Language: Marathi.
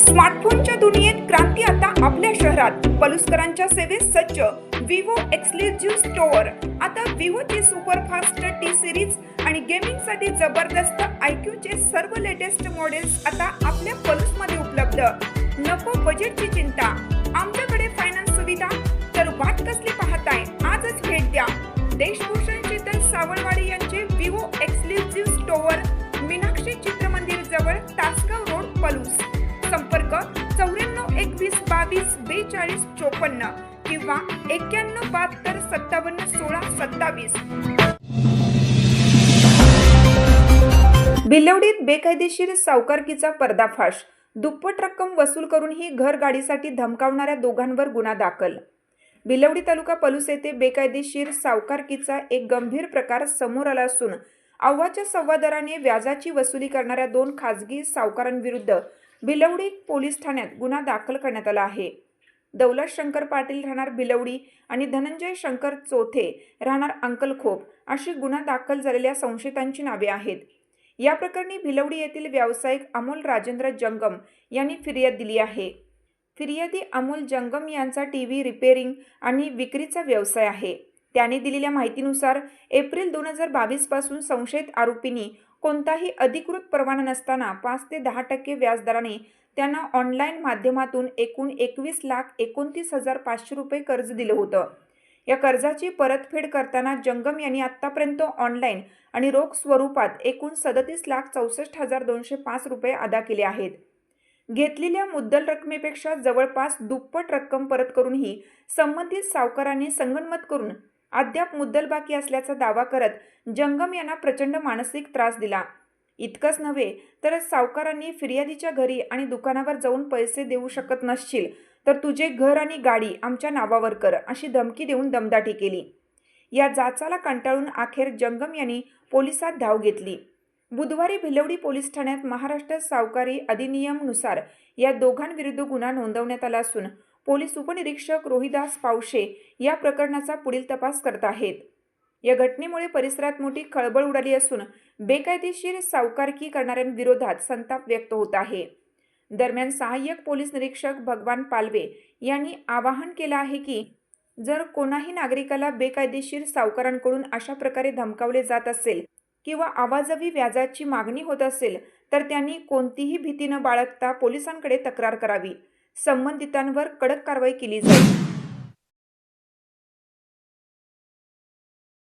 स्मार्टफोनच्या दुनियेत क्रांती आता आपल्या शहरात. पलुसकरांच्या सेवेत सज्ज विवो एक्सक्लुझिव्ह स्टोअर. आता विवोची सुपरफास्ट टी सिरीज आणि गेमिंगसाठी जबरदस्त IQ सर्व लेटेस्ट मॉडेल्स आता आपल्या पलुसमध्ये उपलब्ध. नको बजेटची चिंता, आमच्याकडे फायनान्स सुविधा. तर वाट कसली पाहताय, आजच भेट द्या. देशभूषण शीतल सावळवाडी यांचे Vivo exclusive store, Meenakshi Chitramandir जवळ, तासगाव रोड, पलूस. संपर्क 94 21 22 42 54 किंवा 91 72 57 16 27. भिलवडीत बेकायदेशीर सावकारकीचा पर्दाफाश. दुप्पट रक्कम वसूल करूनही घर गाडीसाठी धमकावणाऱ्या दोघांवर गुन्हा दाखल. भिलवडी तालुका पलूस येथे बेकायदेशीर सावकारकीचा एक गंभीर प्रकार समोर आला असून अव्वाच्या सव्वा दराने व्याजाची वसुली करणाऱ्या 2 खासगी सावकारांविरुद्ध भिलवडी पोलीस ठाण्यात गुन्हा दाखल करण्यात आला आहे. दौलत शंकर पाटील राहणार भिलवडी आणि धनंजय शंकर चोथे राहणार अंकलखोप अशी गुन्हा दाखल झालेल्या संशयितांची नावे आहेत. या प्रकरणी भिलवडी येथील व्यावसायिक अमोल राजेंद्र जंगम यांनी फिर्याद दिली आहे. फिर्यादी अमोल जंगम यांचा TV रिपेअरिंग आणि विक्रीचा व्यवसाय आहे. त्याने दिलेल्या माहितीनुसार एप्रिल 2022 पासून संशयित आरोपींनी कोणताही अधिकृत परवाना नसताना 5 ते 10% व्याजदराने त्यांना ऑनलाईन माध्यमातून एकूण 21,29,500 रुपये कर्ज दिलं होतं. या कर्जाची परतफेड करताना जंगम यांनी आतापर्यंत ऑनलाईन आणि रोख स्वरूपात एकूण 37,64,205 रुपये अदा केले आहेत. घेतलेल्या मुद्दल रकमेपेक्षा जवळपास दुप्पट रक्कम परत करूनही संबंधित सावकारांनी संगनमत करून अद्याप मुद्दल बाकी असल्याचा दावा करत जंगम यांना प्रचंड मानसिक त्रास दिला. इतकंच नव्हे तर सावकारांनी फिर्यादीच्या घरी आणि दुकानावर जाऊन पैसे देऊ शकत नसशील तर तुझे घर आणि गाडी आमच्या नावावर कर अशी धमकी देऊन दमदाटी केली. या जाचाला कंटाळून अखेर जंगम यांनी पोलिसात धाव घेतली. बुधवारी भिलवडी पोलीस ठाण्यात महाराष्ट्र सावकारी अधिनियमनुसार या दोघांविरुद्ध गुन्हा नोंदवण्यात आला असून पोलीस उपनिरीक्षक रोहिदास पावशे या प्रकरणाचा पुढील तपास करत आहेत. या घटनेमुळे परिसरात मोठी खळबळ उडाली असून बेकायदेशीर सावकारकी करणाऱ्यांविरोधात संताप व्यक्त होत आहे. दरम्यान सहाय्यक पोलीस निरीक्षक भगवान पालवे यांनी आवाहन केलं आहे की जर कोणाही नागरिकाला बेकायदेशीर सावकारांकडून अशा प्रकारे धमकावले जात असेल किंवा आवाजवी व्याजाची मागणी होत असेल तर त्यांनी कोणतीही भीती न बाळगता पोलिसांकडे तक्रार करावी. संबंधितांवर कडक कारवाई केली जाईल.